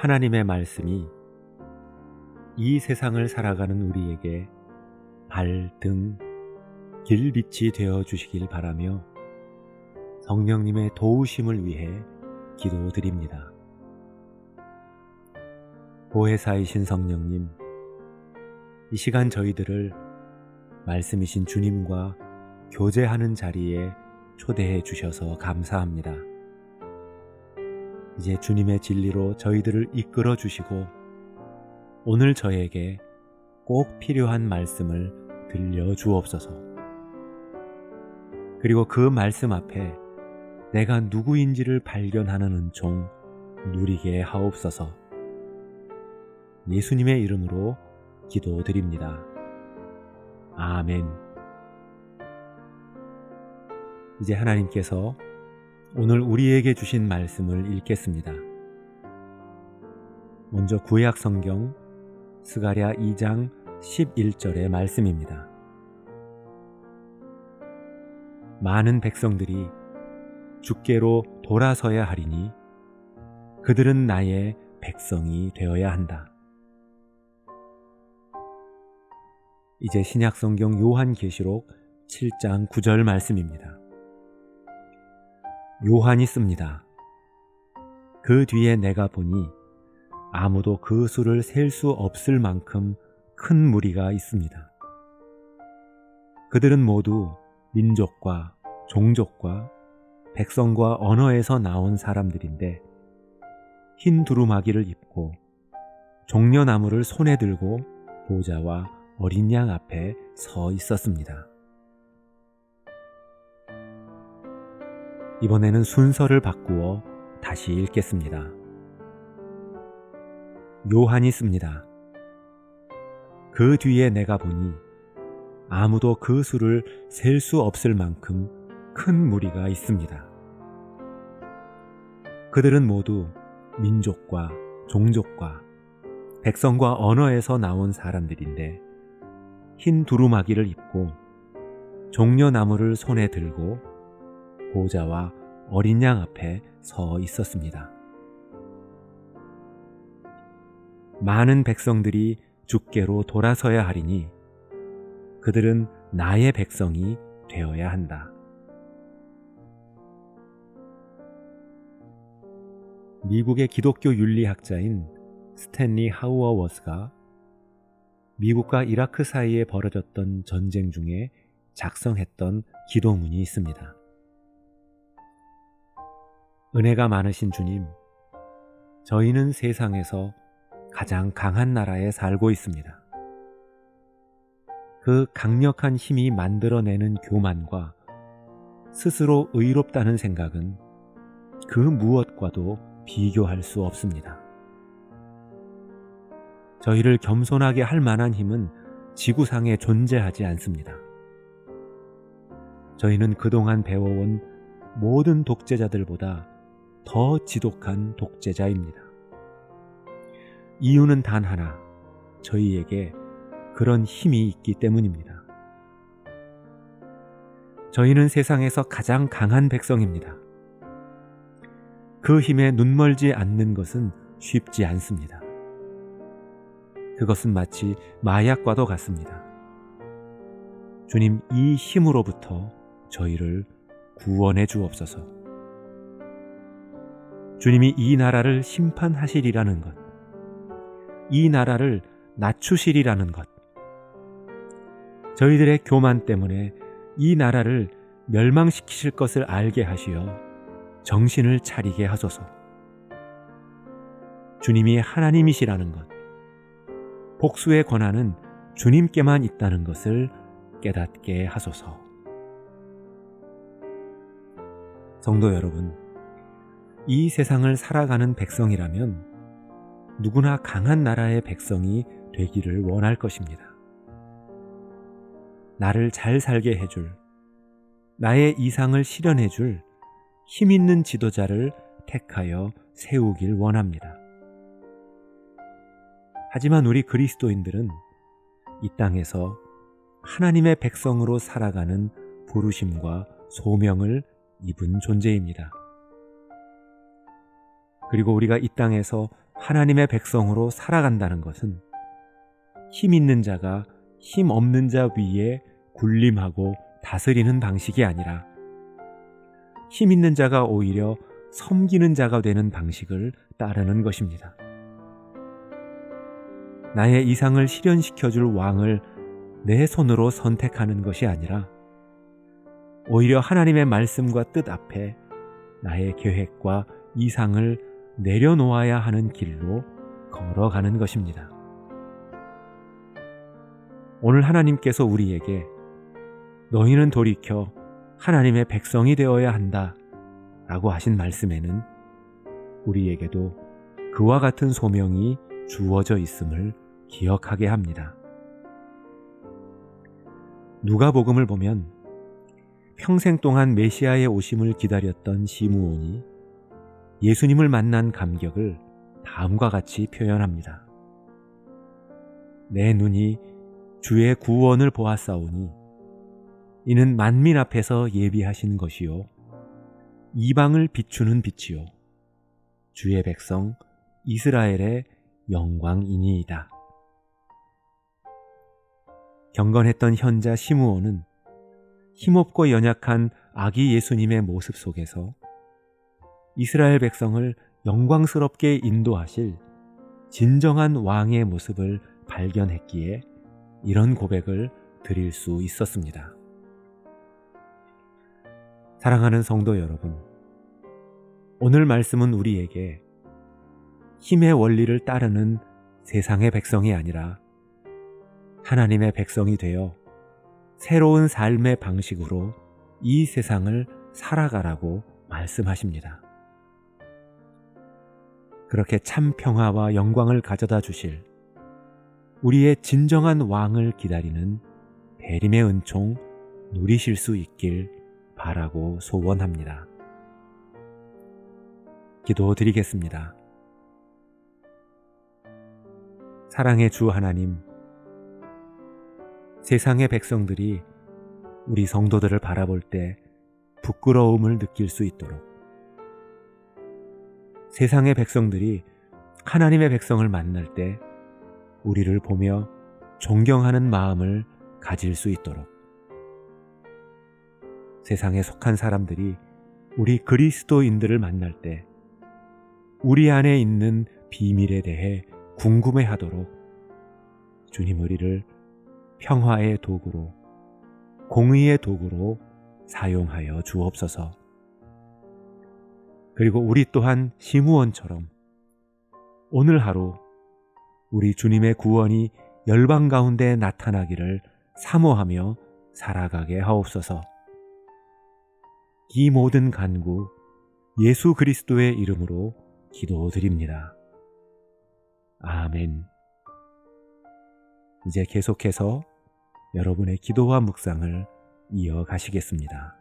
하나님의 말씀이 이 세상을 살아가는 우리에게 발, 등, 길빛이 되어 주시길 바라며 성령님의 도우심을 위해 기도드립니다. 보혜사이신 성령님, 이 시간 저희들을 말씀이신 주님과 교제하는 자리에 초대해 주셔서 감사합니다. 이제 주님의 진리로 저희들을 이끌어 주시고 오늘 저에게 꼭 필요한 말씀을 들려 주옵소서. 그리고 그 말씀 앞에 내가 누구인지를 발견하는 은총 누리게 하옵소서. 예수님의 이름으로 기도드립니다. 아멘. 이제 하나님께서 오늘 우리에게 주신 말씀을 읽겠습니다. 먼저 구약 성경 스가랴 2장 11절의 말씀입니다. 많은 백성들이 주께로 돌아서야 하리니 그들은 나의 백성이 되어야 한다. 이제 신약성경 요한계시록 7장 9절 말씀입니다. 요한이 씁니다. 그 뒤에 내가 보니 아무도 그 수를 셀 수 없을 만큼 큰 무리가 있습니다. 그들은 모두 민족과 종족과 백성과 언어에서 나온 사람들인데 흰 두루마기를 입고 종려나무를 손에 들고 보좌와 어린 양 앞에 서 있었습니다. 이번에는 순서를 바꾸어 다시 읽겠습니다. 요한이 씁니다. 그 뒤에 내가 보니 아무도 그 수를 셀 수 없을 만큼 큰 무리가 있습니다. 그들은 모두 민족과 종족과 백성과 언어에서 나온 사람들인데 흰 두루마기를 입고 종려나무를 손에 들고 보좌와 어린 양 앞에 서 있었습니다. 많은 백성들이 주께로 돌아서야 하리니 그들은 나의 백성이 되어야 한다. 미국의 기독교 윤리학자인 스탠리 하우어워스가 미국과 이라크 사이에 벌어졌던 전쟁 중에 작성했던 기도문이 있습니다. 은혜가 많으신 주님, 저희는 세상에서 가장 강한 나라에 살고 있습니다. 그 강력한 힘이 만들어내는 교만과 스스로 의롭다는 생각은 그 무엇과도 비교할 수 없습니다. 저희를 겸손하게 할 만한 힘은 지구상에 존재하지 않습니다. 저희는 그동안 배워온 모든 독재자들보다 더 지독한 독재자입니다. 이유는 단 하나, 저희에게 그런 힘이 있기 때문입니다. 저희는 세상에서 가장 강한 백성입니다. 그 힘에 눈멀지 않는 것은 쉽지 않습니다. 그것은 마치 마약과도 같습니다. 주님, 이 힘으로부터 저희를 구원해 주옵소서. 주님이 이 나라를 심판하시리라는 것, 이 나라를 낮추시리라는 것, 저희들의 교만 때문에 이 나라를 멸망시키실 것을 알게 하시어 정신을 차리게 하소서. 주님이 하나님이시라는 것, 복수의 권한은 주님께만 있다는 것을 깨닫게 하소서. 성도 여러분, 이 세상을 살아가는 백성이라면 누구나 강한 나라의 백성이 되기를 원할 것입니다. 나를 잘 살게 해줄, 나의 이상을 실현해줄 힘있는 지도자를 택하여 세우길 원합니다. 하지만 우리 그리스도인들은 이 땅에서 하나님의 백성으로 살아가는 부르심과 소명을 입은 존재입니다. 그리고 우리가 이 땅에서 하나님의 백성으로 살아간다는 것은 힘 있는 자가 힘 없는 자 위에 군림하고 다스리는 방식이 아니라 힘 있는 자가 오히려 섬기는 자가 되는 방식을 따르는 것입니다. 나의 이상을 실현시켜줄 왕을 내 손으로 선택하는 것이 아니라 오히려 하나님의 말씀과 뜻 앞에 나의 계획과 이상을 내려놓아야 하는 길로 걸어가는 것입니다. 오늘 하나님께서 우리에게 너희는 돌이켜 하나님의 백성이 되어야 한다 라고 하신 말씀에는 우리에게도 그와 같은 소명이 주어져 있음을 기억하게 합니다. 누가복음을 보면 평생 동안 메시아의 오심을 기다렸던 시므온이 예수님을 만난 감격을 다음과 같이 표현합니다. 내 눈이 주의 구원을 보았사오니 이는 만민 앞에서 예비하신 것이요 이방을 비추는 빛이요 주의 백성 이스라엘의 영광이니이다. 경건했던 현자 시므온은 힘없고 연약한 아기 예수님의 모습 속에서 이스라엘 백성을 영광스럽게 인도하실 진정한 왕의 모습을 발견했기에 이런 고백을 드릴 수 있었습니다. 사랑하는 성도 여러분, 오늘 말씀은 우리에게 힘의 원리를 따르는 세상의 백성이 아니라 하나님의 백성이 되어 새로운 삶의 방식으로 이 세상을 살아가라고 말씀하십니다. 그렇게 참 평화와 영광을 가져다 주실 우리의 진정한 왕을 기다리는 대림의 은총 누리실 수 있길 바라고 소원합니다. 기도드리겠습니다. 사랑의 주 하나님, 세상의 백성들이 우리 성도들을 바라볼 때 부끄러움을 느낄 수 있도록, 세상의 백성들이 하나님의 백성을 만날 때 우리를 보며 존경하는 마음을 가질 수 있도록, 세상에 속한 사람들이 우리 그리스도인들을 만날 때 우리 안에 있는 비밀에 대해 궁금해하도록 주님 우리를 평화의 도구로, 공의의 도구로 사용하여 주옵소서. 그리고 우리 또한 시므온처럼 오늘 하루 우리 주님의 구원이 열방 가운데 나타나기를 사모하며 살아가게 하옵소서. 이 모든 간구 예수 그리스도의 이름으로 기도드립니다. 아멘. 이제 계속해서 여러분의 기도와 묵상을 이어가시겠습니다.